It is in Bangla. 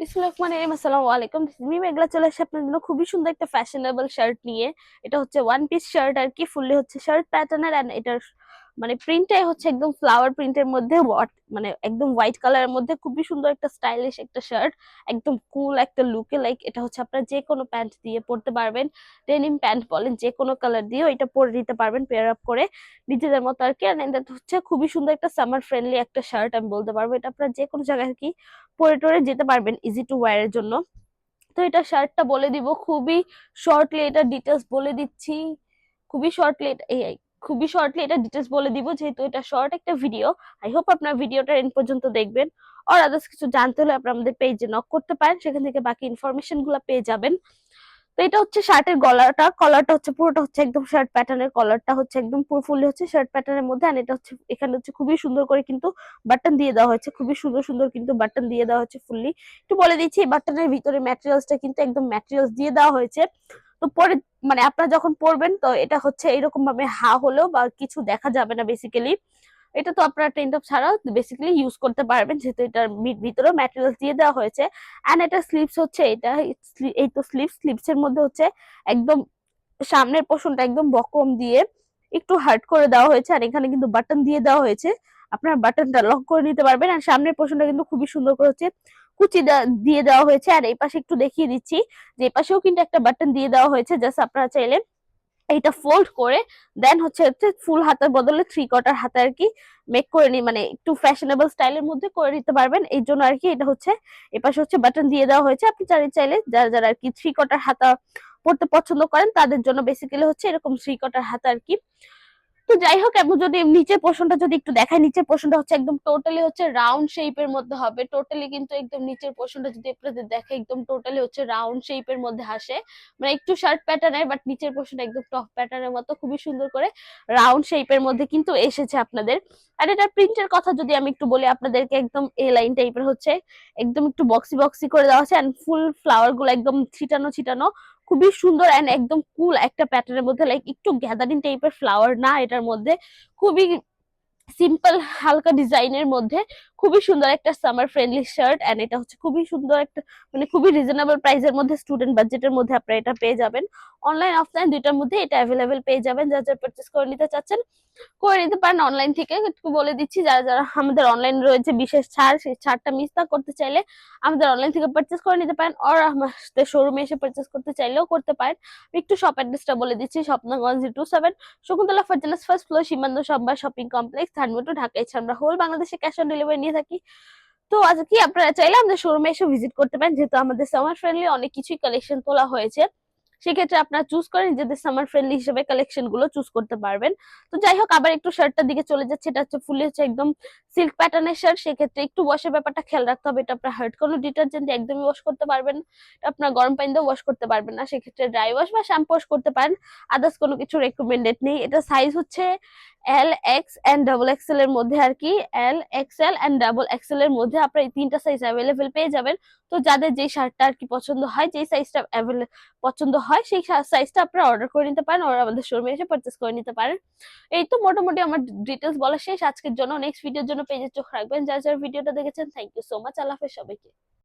আসসালামু আলাইকুম। মিম এগুলা চলে আসে আপনার জন্য খুবই সুন্দর একটা ফ্যাশনেবল শার্ট নিয়ে। এটা হচ্ছে ওয়ান পিস শার্ট আর কি, ফুললি হচ্ছে শার্ট প্যাটার্নের, এন্ড এটার মানে প্রিন্টটাই হচ্ছে একদম ফ্লাওয়ার প্রিন্টের মধ্যে, মানে একদম হোয়াইট কালারের মধ্যে খুবই সুন্দর একটা স্টাইলিশ একটা শার্ট, একদম কুল একটা লুকে। লাইক এটা হচ্ছে আপনার যে কোনো প্যান্ট দিয়ে পরতে পারবেন, ডেনিম প্যান্ট বলেন, যে কোনো কালার দিয়েও এটা পরে নিতে পারবেন পেয়ার আপ করে নিজেদের মতো আর কি। আর এটা হচ্ছে খুবই সুন্দর একটা সামার ফ্রেন্ডলি একটা শার্ট, আমি বলতে পারবো এটা আপনার যে কোনো জায়গায় আর কি পরে টরে যেতে পারবেন ইজি টু ওয়্যার এর জন্য। তো এটা শার্টটা বলে দিব খুবই শর্টলি, এটা ডিটেলস বলে দিচ্ছি খুবই শর্টলি। খুবই শর্টলি এটা ডিটেলস বলে দিব, যেহেতু এটা শর্ট একটা ভিডিও। আই হোপ আপনার ভিডিওটা এন্ড পর্যন্ত দেখবেন। আর আদার্স কিছু জানতে হলে আপনার আমাদের পেজে নক করতে পারেন, সেখান থেকে বাকি ইনফরমেশন গুলো পেয়ে যাবেন। তো এটা হচ্ছে শার্টের গলাটা, কলারটা হচ্ছে পুরোটা হচ্ছে একদম শার্ট প্যাটার্নের, কলারটা হচ্ছে একদম পুরো ফুললি হচ্ছে শার্ট প্যাটার্নের মধ্যে। আর এটা হচ্ছে এখানে হচ্ছে খুবই সুন্দর করে কিন্তু বাটন দিয়ে দেওয়া হয়েছে, খুবই সুন্দর সুন্দর কিন্তু বাটন দিয়ে দেওয়া হচ্ছে ফুললি। একটু বলে দিচ্ছি, এই বাটনের ভিতরে ম্যাটেরিয়ালসটা কিন্তু একদম ম্যাটেরিয়ালস দিয়ে দেওয়া হয়েছে। তো পরে মানে আপনারা যখন পরবেন তো এটা হচ্ছে এরকম ভাবে হা হলেও বা কিছু দেখা যাবে না বেসিক্যালি। এটা তো আপনারা টেন টপ ছাড়াও বেসিক্যালি ইউজ করতে পারবেন, যেহেতু এটার ভিতরে ম্যাটেরিয়ালস দিয়ে দেওয়া হয়েছে। এন্ড এটা স্লিভস হচ্ছে এটা, এই তো স্লিভস এর মধ্যে হচ্ছে একদম সামনের পোর্শনটা একদম বক্রম দিয়ে একটু হার্ড করে দেওয়া হয়েছে। আর এখানে কিন্তু বাটন দিয়ে দেওয়া হয়েছে, আপনার বাটনটা লক করে নিতে পারবেন। আর সামনের পোর্শনটা কিন্তু খুবই সুন্দর করে হচ্ছে কুচি দিয়ে দেওয়া হয়েছে। আর এই পাশে একটু দেখিয়ে দিচ্ছি যে এই পাশেও কিন্তু একটা বাটন দিয়ে দেওয়া হয়েছে, জাস্ট আপনারা চাইলে এইটা ফোল্ড করে দেন হচ্ছে ফুল হাতের বদলে থ্রি কোয়ার্টার হাতে আর কি মেক করে নি, মানে একটু ফ্যাশনেবল স্টাইলের মধ্যে করে নিতে পারবেন। এই জন্য আর কি এটা হচ্ছে এপাশে হচ্ছে বাটন দিয়ে দেওয়া হয়েছে। আপনি চাইলে যারা যারা আর কি থ্রি কোয়ার্টার হাতা পড়তে পছন্দ করেন তাদের জন্য বেসিক্যালি হচ্ছে এরকম থ্রি কোয়ার্টার হাতা আর কি। তো যাই হোক, এবং যদি নিচের পোর্শনটা যদি একটু দেখাই, নিচের পোর্শনটা হচ্ছে একদম টোটালি হচ্ছে রাউন্ড শেপের মধ্যে হবে। টোটালি কিন্তু একদম নিচের পোর্শনটা যদি আপনাদের দেখে একদম টোটালি হচ্ছে রাউন্ড শেপের মধ্যে আসে, মানে একটু শার্ট প্যাটার্নের বাট নিচের পোর্শনটা একদম টপ প্যাটার্নের মতো খুবই সুন্দর করে রাউন্ড শেপের মধ্যে কিন্তু এসেছে আপনাদের। আর এটার প্রিন্টের কথা যদি আমি একটু বলি আপনাদেরকে, একদম এ লাইন টাইপের হচ্ছে, একদম একটু বক্সি বক্সি করে দেওয়া আছে, এন্ড ফুল ফ্লাওয়ার গুলো একদম ছিটানো ছিটানো, খুবই সুন্দর এন্ড একদম কুল একটা প্যাটার্নের মধ্যে। লাইক একটু গ্যাদারিং টাইপের ফ্লাওয়ার না এটার মধ্যে, খুবই সিম্পল হালকা ডিজাইনের মধ্যে খুবই সুন্দর একটা সামার ফ্রেন্ডলি শার্ট। এন্ড এটা হচ্ছে খুবই সুন্দর একটা মানে খুবই রিজনেবল প্রাইসের মধ্যে, স্টুডেন্ট বাজেটের মধ্যে আপনারা এটা পেয়ে যাবেন। অনলাইন অফলাইন দুইটার মধ্যে এটা অ্যাভেলেবেল পেয়ে যাবেন। যা যা পারচেস করে নিতে চাচ্ছেন করে নিতে পারেন অনলাইন থেকে। একটু বলে দিচ্ছি, যারা যারা আমাদের অনলাইন রয়েছে বিশেষ ছাড়, সেই ছাড়টা মিস না করতে চাইলে আমাদের অনলাইন থেকে পারচেস করে নিতে পারেন, আর আমাদের শোরুমে এসে পারচেস করতে চাইলেও করতে পারেন। আমি একটু শপ অ্যাড্রেসটা বলে দিচ্ছি, স্বপ্নগঞ্জ 027 শকুন্তলা ফার্জানাস ফার্স্ট ফ্লোর সীমান্ত সম্ভার শপিং কমপ্লেক্স, ধানমন্ডি, ঢাকা। এছাড়া আমরা হোল বাংলাদেশে ক্যাশ অন ডেলিভারি নিয়ে থাকি। তো আজ কি আপনারা চাইলে আমাদের শোরুমে এসে ভিজিট করতে পারেন, যেহেতু আমাদের সামার ফ্রেন্ডলি অনেক কিছুই কালেকশন তোলা হয়েছে। সেক্ষেত্রে আপনারা চুজ করে নিজেদের সামার ফ্রেন্ডলি হিসেবে কালেকশন গুলো চুজ করতে পারবেন। তো যাই হোক, আবার একটু শার্টটার দিকে চলে যাচ্ছে। এটা হচ্ছে ফুলি হচ্ছে একদম সিল্ক প্যাটার্নের শার্ট, সেক্ষেত্রে একটু ওয়াশের ব্যাপারটা খেয়াল রাখতে হবে। এটা আপনার হার্ড কোনো ডিটারজেন্ট দিয়ে একদমই ওয়াশ করতে পারবেন না, এটা আপনার গরম পানি দিয়ে ওয়াশ করতে পারবেন না, সেক্ষেত্রে ড্রাই ওয়াশ বা শ্যাম্পু ওয়াশ করতে পারেন। আদার্স কোনো কিছু রেকমেন্ডেড নেই। এটা সাইজ হচ্ছে এল, এক্স এন্ড ডাবল এক্সেল এর মধ্যে আর কি। এল, এক্সেল এন্ড ডাবল এক্সেল এর মধ্যে আপনার এই তিনটা সাইজ অ্যাভেলেবেল পেয়ে যাবেন। তো যাদের যে শার্টটা আর কি পছন্দ হয়, যে সাইজটা পছন্দ হয়, সেই সাইজটা আপনারা অর্ডার করে নিতে পারেন, আর আমাদের শোরুমে এসে পারচেস করে নিতে পারেন। এই তো মোটামুটি আমার ডিটেলস বলা শেষ আজকের জন্য। নেক্সট ভিডিওর জন্য পেজে চোখ রাখবেন। যারা যারা ভিডিওটা দেখেছেন, থ্যাংক ইউ সো মাচ। আল্লাহ হাফেজ সবাইকে।